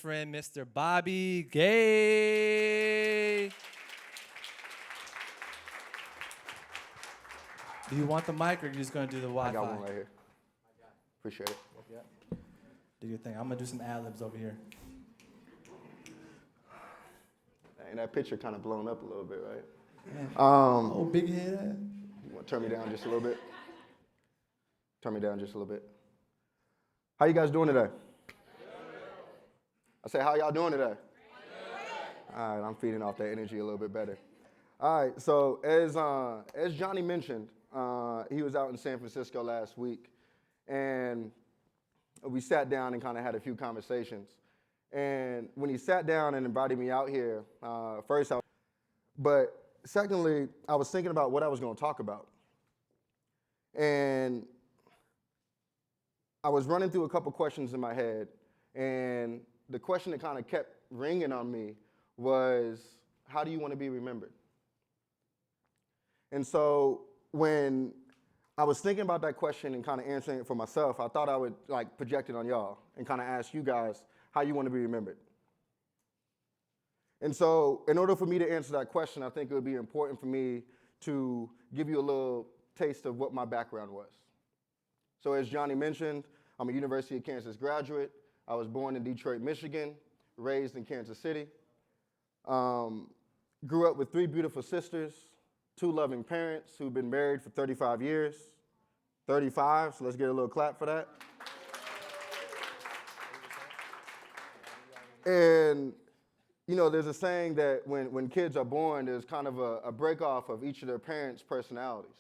friend, Mr. Bobby Gay. Do you want the mic, or are you just going to do the Wi-Fi? I got one right here. Appreciate it. Yep. Do your thing. I'm going to do some ad-libs over here. And that picture kind of blown up a little bit, right? Oh, big head. You want to turn me down just a little bit? Turn me down just a little bit. How you guys doing today? I say, how y'all doing today? All right, I'm feeding off that energy a little bit better. All right, so as Johnny mentioned, he was out in San Francisco last week, and we sat down and kind of had a few conversations. And when he sat down and invited me out here, but secondly, I was thinking about what I was going to talk about. And I was running through a couple questions in my head, and the question that kind of kept ringing on me was, how do you want to be remembered? And so when I was thinking about that question and kind of answering it for myself, I thought I would like project it on y'all and kind of ask you guys how you want to be remembered. And so in order for me to answer that question, I think it would be important for me to give you a little taste of what my background was. So as Johnny mentioned, I'm a University of Kansas graduate. I was born in Detroit, Michigan, raised in Kansas City. Grew up with 3 beautiful sisters, 2 loving parents who've been married for 35 years. 35, so let's get a little clap for that. And, you know, there's a saying that when kids are born, there's kind of a break-off of each of their parents' personalities.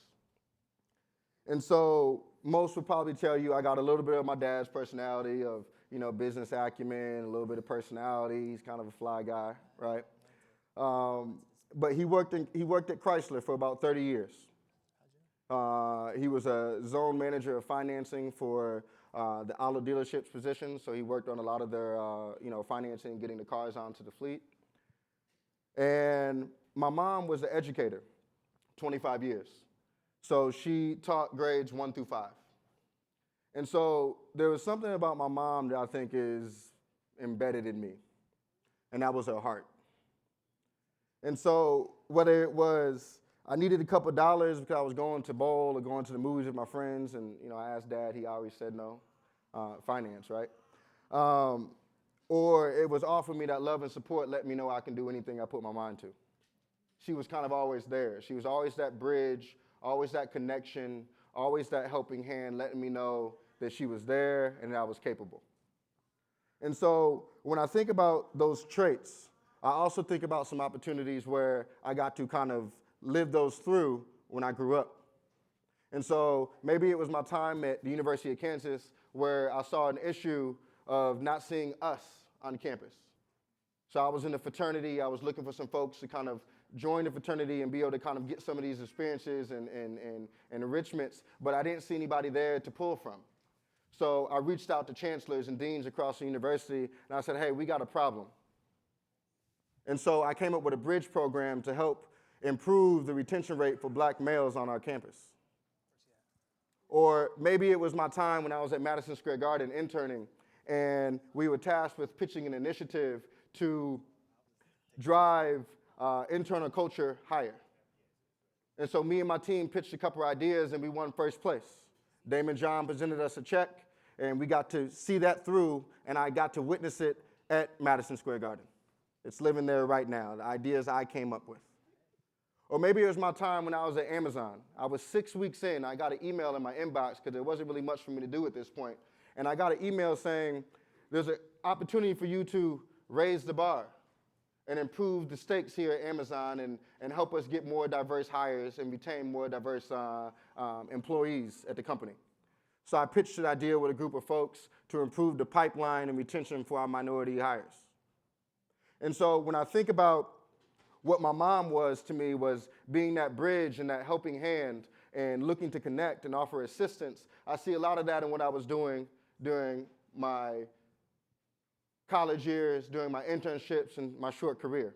And so most would probably tell you I got a little bit of my dad's personality of, you know, business acumen, a little bit of personality. He's kind of a fly guy, right? But he worked at Chrysler for about 30 years. He was a zone manager of financing for the auto dealerships position, so he worked on a lot of their, financing, getting the cars onto the fleet. And my mom was an educator, 25 years. So she taught grades 1 through 5. And so there was something about my mom that I think is embedded in me, and that was her heart. And so whether it was I needed a couple dollars because I was going to bowl or going to the movies with my friends, and I asked Dad, he always said no, finance, right? Or it was offering me that love and support, let me know I can do anything I put my mind to. She was kind of always there. She was always that bridge, always that connection, always that helping hand, letting me know that she was there and that I was capable. And so when I think about those traits, I also think about some opportunities where I got to kind of live those through when I grew up. And so maybe it was my time at the University of Kansas where I saw an issue of not seeing us on campus. So I was in a fraternity. I was looking for some folks to kind of join the fraternity and be able to kind of get some of these experiences and enrichments, but I didn't see anybody there to pull from. So I reached out to chancellors and deans across the university, and I said, hey, we got a problem. And so I came up with a bridge program to help improve the retention rate for black males on our campus. Or maybe it was my time when I was at Madison Square Garden interning, and we were tasked with pitching an initiative to drive internal culture higher. And so me and my team pitched a couple ideas, and we won first place. Damon John presented us a check, and we got to see that through, and I got to witness it at Madison Square Garden. It's living there right now, the ideas I came up with. Or maybe it was my time when I was at Amazon. I was 6 weeks in. I got an email in my inbox because there wasn't really much for me to do at this point. And I got an email saying, there's an opportunity for you to raise the bar and improve the stakes here at Amazon and help us get more diverse hires and retain more diverse employees at the company. So I pitched an idea with a group of folks to improve the pipeline and retention for our minority hires. And so when I think about what my mom was to me was being that bridge and that helping hand and looking to connect and offer assistance, I see a lot of that in what I was doing during my college years, during my internships and my short career.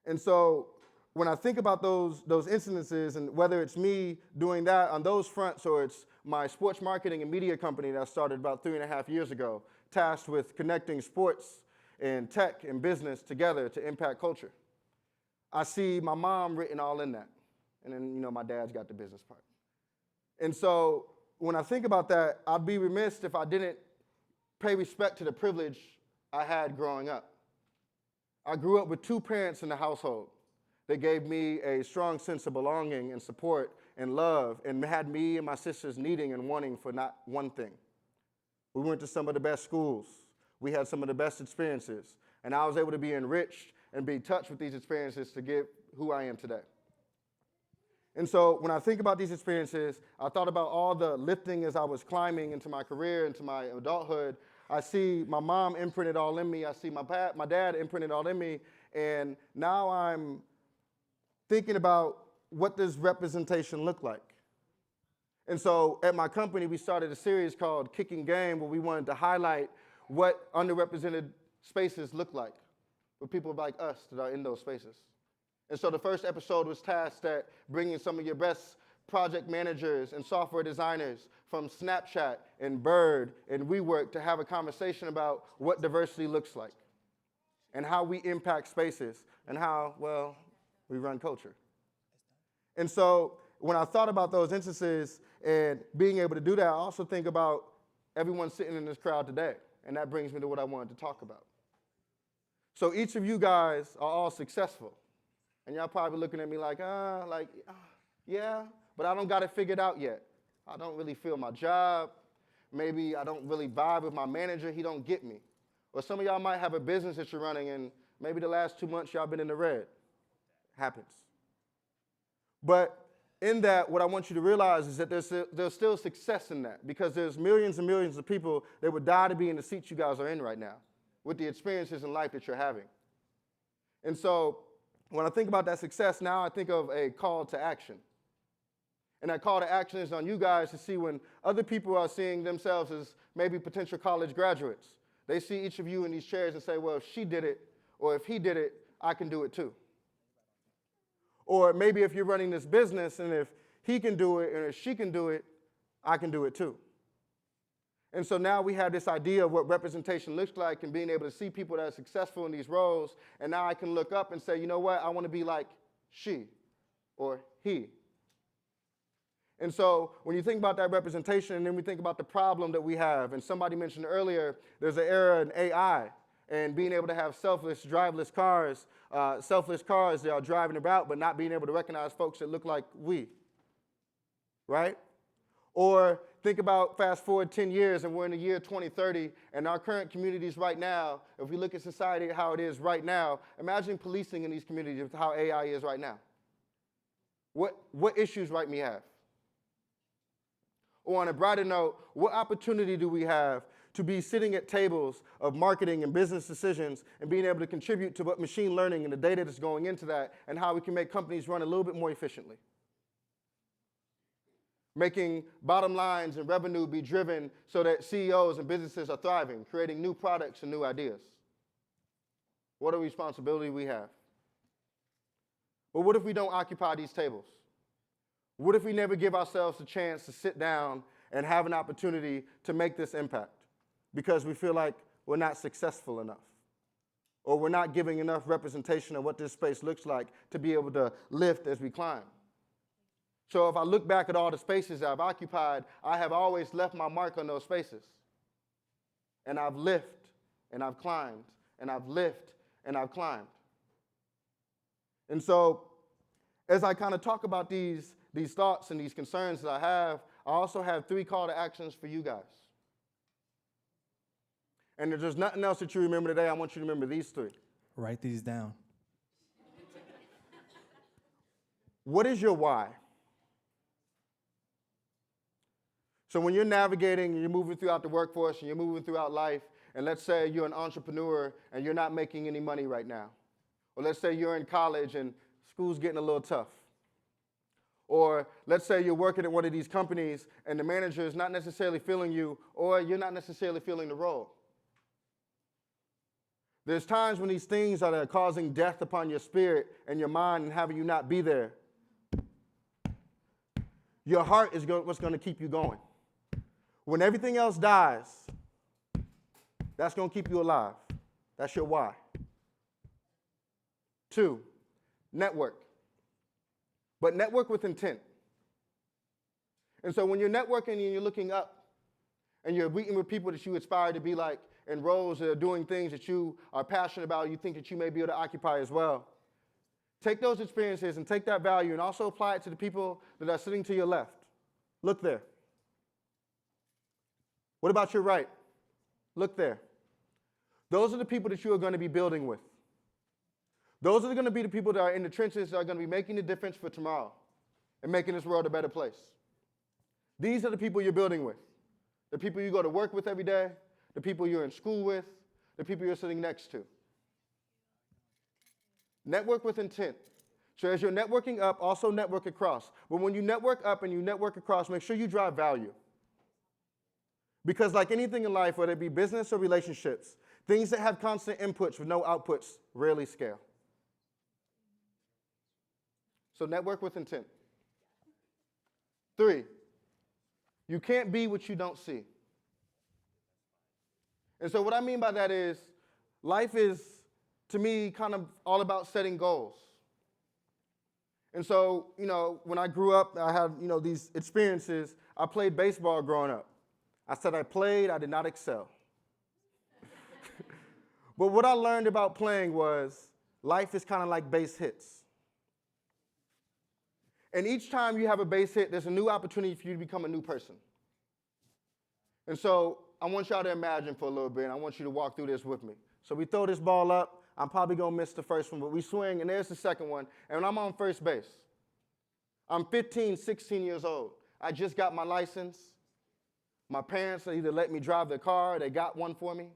And so when I think about those incidences, and whether it's me doing that on those fronts or it's my sports marketing and media company that I started about 3.5 years ago tasked with connecting sports and tech and business together to impact culture. I see my mom written all in that. And then, my dad's got the business part. And so when I think about that, I'd be remiss if I didn't pay respect to the privilege I had growing up. I grew up with 2 parents in the household. They gave me a strong sense of belonging and support and love and had me and my sisters needing and wanting for not one thing. We went to some of the best schools. We had some of the best experiences. And I was able to be enriched and be touched with these experiences to get who I am today. And so when I think about these experiences, I thought about all the lifting as I was climbing into my career, into my adulthood. I see my mom imprinted all in me. I see my dad imprinted all in me. And now I'm thinking about what does representation look like. And so at my company, we started a series called Kicking Game, where we wanted to highlight what underrepresented spaces look like for people like us that are in those spaces. And so the first episode was tasked at bringing some of your best project managers and software designers from Snapchat and Bird and WeWork to have a conversation about what diversity looks like and how we impact spaces and how, well, we run culture. And so when I thought about those instances and being able to do that, I also think about everyone sitting in this crowd today. And that brings me to what I wanted to talk about. So each of you guys are all successful. And y'all probably looking at me like, yeah, but I don't got it figured out yet. I don't really feel my job. Maybe I don't really vibe with my manager. He don't get me. Or some of y'all might have a business that you're running, and maybe the last 2 months y'all been in the red. Happens. But in that, what I want you to realize is that there's still success in that, because there's millions and millions of people that would die to be in the seats you guys are in right now with the experiences in life that you're having. And so when I think about that success now, I think of a call to action. And that call to action is on you guys to see when other people are seeing themselves as maybe potential college graduates. They see each of you in these chairs and say, well, if she did it, or if he did it, I can do it too. Or maybe if you're running this business and if he can do it and if she can do it, I can do it too. And so now we have this idea of what representation looks like and being able to see people that are successful in these roles. And now I can look up and say, you know what, I want to be like she or he. And so when you think about that representation, and then we think about the problem that we have, and somebody mentioned earlier, there's an era in AI and being able to have driverless cars that are driving about, but not being able to recognize folks that look like we, right? Or think about fast forward 10 years and we're in the year 2030, and our current communities right now, if we look at society how it is right now, imagine policing in these communities with how AI is right now. What issues might we have? Or on a brighter note, what opportunity do we have to be sitting at tables of marketing and business decisions and being able to contribute to what machine learning and the data that's going into that and how we can make companies run a little bit more efficiently? Making bottom lines and revenue be driven so that CEOs and businesses are thriving, creating new products and new ideas. What a responsibility we have. But what if we don't occupy these tables? What if we never give ourselves a chance to sit down and have an opportunity to make this impact because we feel like we're not successful enough or we're not giving enough representation of what this space looks like to be able to lift as we climb? So if I look back at all the spaces that I've occupied, I have always left my mark on those spaces. And I've lifted, and I've climbed, and I've lifted, and I've climbed. And so as I kind of talk about these thoughts and these concerns that I also have 3 call to actions for you guys. And if there's nothing else that you remember today, I want you to remember these 3. Write these down. What is your why? So when you're navigating and you're moving throughout the workforce and you're moving throughout life, and let's say you're an entrepreneur and you're not making any money right now. Or let's say you're in college and school's getting a little tough. Or let's say you're working at one of these companies and the manager is not necessarily feeling you, or you're not necessarily feeling the role. There's times when these things are causing death upon your spirit and your mind and having you not be there. Your heart is what's going to keep you going. When everything else dies, That's going to keep you alive. That's your why. 2, network. But network with intent. And so when you're networking and you're looking up and you're meeting with people that you aspire to be like in roles that are doing things that you are passionate about, you think that you may be able to occupy as well, take those experiences and take that value and also apply it to the people that are sitting to your left. Look there. What about your right? Look there. Those are the people that you are going to be building with. Those are going to be the people that are in the trenches that are going to be making the difference for tomorrow and making this world a better place. These are the people you're building with. The people you go to work with every day, the people you're in school with, the people you're sitting next to. Network with intent. So as you're networking up, also network across. But when you network up and you network across, make sure you drive value. Because like anything in life, whether it be business or relationships, things that have constant inputs with no outputs rarely scale. So network with intent. 3, you can't be what you don't see. And so what I mean by that is life is, to me, kind of all about setting goals. And so, when I grew up, I had, these experiences. I played baseball growing up. I said I played, I did not excel. But what I learned about playing was life is kind of like base hits. And each time you have a base hit, there's a new opportunity for you to become a new person. And so I want y'all to imagine for a little bit, and I want you to walk through this with me. So we throw this ball up. I'm probably going to miss the first one, but we swing, and there's the second one. And when I'm on first base, I'm 15, 16 years old. I just got my license. My parents either let me drive their car or they got one for me.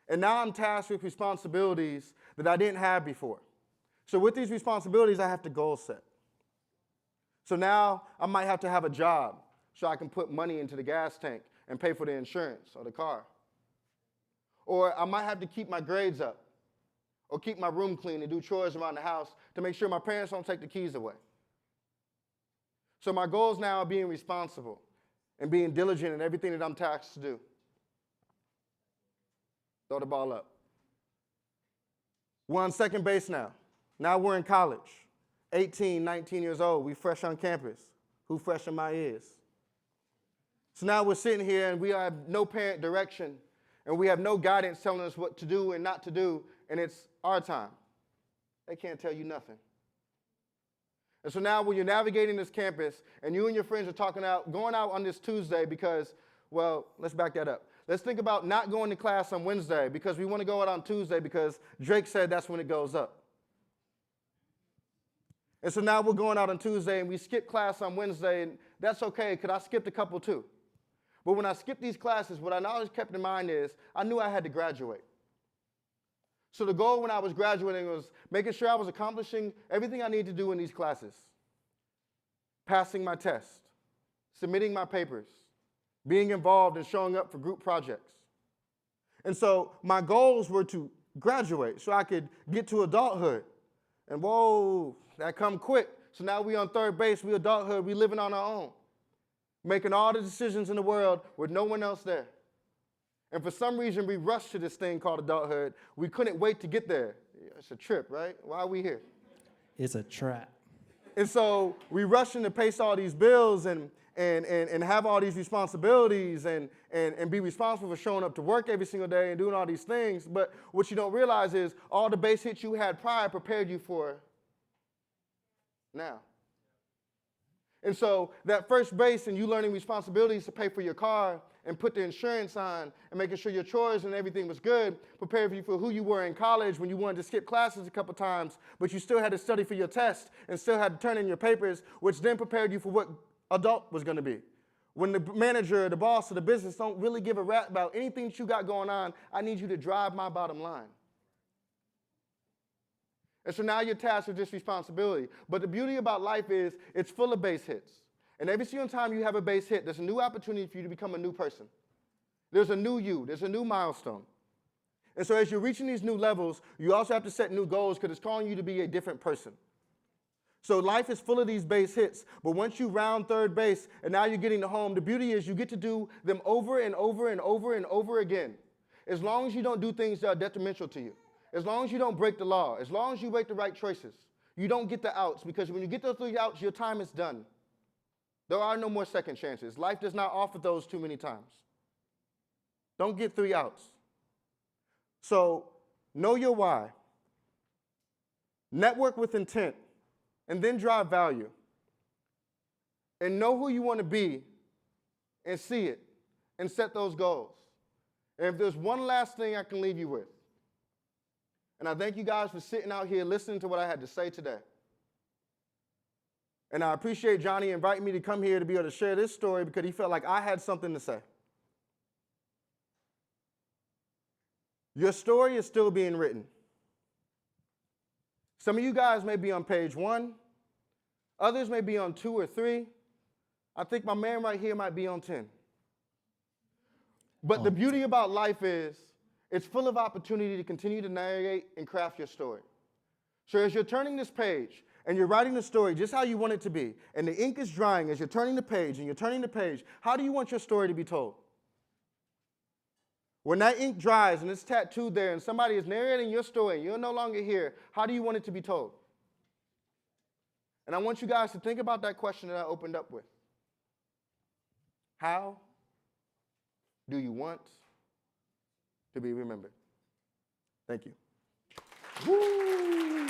And now I'm tasked with responsibilities that I didn't have before. So with these responsibilities, I have to goal set. So now I might have to have a job so I can put money into the gas tank and pay for the insurance or the car. Or I might have to keep my grades up or keep my room clean and do chores around the house to make sure my parents don't take the keys away. So my goals now are being responsible and being diligent in everything that I'm tasked to do. Throw the ball up. We're on second base now. Now we're in college. 18, 19 years old. We fresh on campus. Who fresh in my ears? So now we're sitting here and we have no parent direction and we have no guidance telling us what to do and not to do, and it's our time. They can't tell you nothing. And so now when you're navigating this campus and you and your friends are going out on this Tuesday because, well, let's back that up. Let's think about not going to class on Wednesday because we want to go out on Tuesday because Drake said that's when it goes up. And so now we're going out on Tuesday and we skip class on Wednesday, and that's okay because I skipped a couple too. But when I skipped these classes, what I always kept in mind is I knew I had to graduate. So the goal when I was graduating was making sure I was accomplishing everything I needed to do in these classes. Passing my test, submitting my papers, being involved and showing up for group projects. And so my goals were to graduate so I could get to adulthood. And whoa, that come quick. So now we on third base, we adulthood, we living on our own. Making all the decisions in the world with no one else there. And for some reason, we rushed to this thing called adulthood. We couldn't wait to get there. It's a trip, right? Why are we here? It's a trap. And so we rush in to pay all these bills and have all these responsibilities and be responsible for showing up to work every single day and doing all these things. But what you don't realize is all the base hits you had prior prepared you for now. And so that first base and you learning responsibilities to pay for your car and put the insurance on and making sure your chores and everything was good prepared you for who you were in college when you wanted to skip classes a couple times, but you still had to study for your test and still had to turn in your papers, which then prepared you for what adult was going to be. When the manager, the boss, or the business don't really give a rap about anything that you got going on, I need you to drive my bottom line. And so now you're tasked with this responsibility. But the beauty about life is it's full of base hits. And every single time you have a base hit, there's a new opportunity for you to become a new person. There's a new you. There's a new milestone. And so as you're reaching these new levels, you also have to set new goals because it's calling you to be a different person. So life is full of these base hits, but once you round third base and now you're getting to home, the beauty is you get to do them over and over and over and over again. As long as you don't do things that are detrimental to you, as long as you don't break the law, as long as you make the right choices, you don't get the outs, because when you get those 3 outs, your time is done. There are no more second chances. Life does not offer those too many times. Don't get 3 outs. So know your why. Network with intent. And then drive value. And know who you want to be and see it and set those goals. And if there's one last thing I can leave you with, and I thank you guys for sitting out here listening to what I had to say today. And I appreciate Johnny inviting me to come here to be able to share this story because he felt like I had something to say. Your story is still being written. Some of you guys may be on page 1. Others may be on 2 or 3. I think my man right here might be on 10. But the beauty about life is it's full of opportunity to continue to narrate and craft your story. So as you're turning this page and you're writing the story just how you want it to be, and the ink is drying as you're turning the page and you're turning the page, how do you want your story to be told? When that ink dries and it's tattooed there and somebody is narrating your story and you're no longer here, how do you want it to be told? And I want you guys to think about that question that I opened up with. How do you want to be remembered? Thank you. Woo!